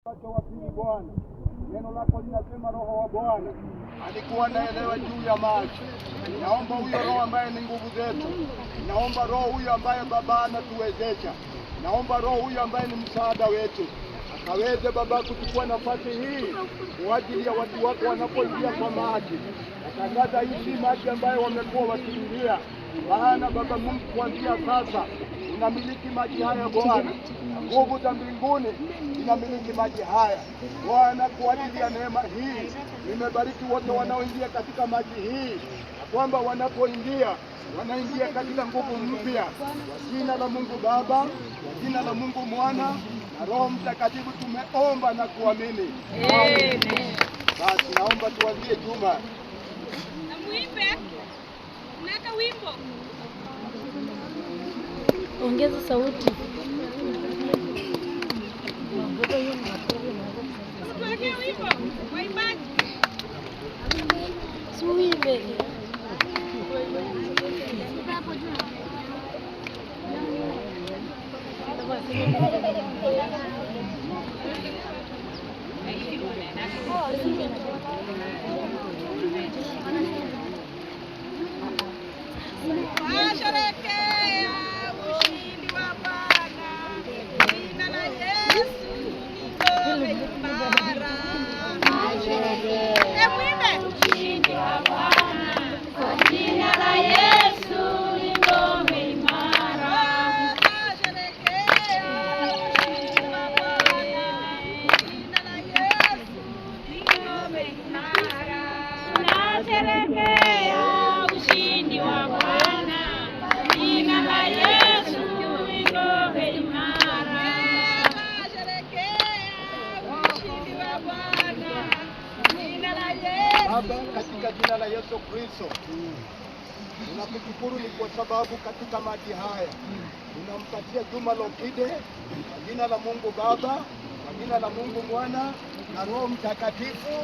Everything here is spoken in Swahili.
Wapili Bwana, neno lako linasema Roho wa Bwana alikuwa anaelewa juu ya maji. Naomba huyo Roho ambaye ni nguvu zetu, naomba Roho huyo ambaye Baba anatuwezesha, naomba Roho huyo ambaye ni msaada wetu, akaweze Baba kuchukua nafasi hii kwa ajili ya watu wako wanapoingia kwa maji. Natangaza hii maji ambayo wamekuwa wakiingia, maana Baba Mungu kuanzia sasa unamiliki maji haya Bwana. Nguvu za mbinguni inamiliki maji haya Bwana. Kwa ajili ya neema hii nimebariki wote wanaoingia katika maji hii, na kwamba wanapoingia wanaingia katika nguvu mpya, kwa jina la Mungu Baba, kwa jina la Mungu Mwana na Roho Mtakatifu tumeomba na kuamini. Amen. Basi naomba tuanzie Juma. Na muimbe. Unaka wimbo. Ongeza sauti. Tuweke wimbo. Waimbaji. Suimbe. Washerekea ushindi wa Bwana, jina la Yesu ni ngome imara. Muimbe. Ushindi wa Bwana, kwa jina la Yesu ni ngome imara. Washerekea ushindi wa Bwana, jina la Yesu ni ngome imara. Nasherekea ushindi wa Bwana, jina la Yesu ni ngome imara. Nasherekea ushindi wa Bwana, jina la Yesu. Baba, katika jina la Yesu Kristo tunakushukuru ni kwa sababu katika maji haya tunampatia Juma Lokide, kwa jina la Mungu Baba, kwa jina la Mungu Mwana na Roho Mtakatifu.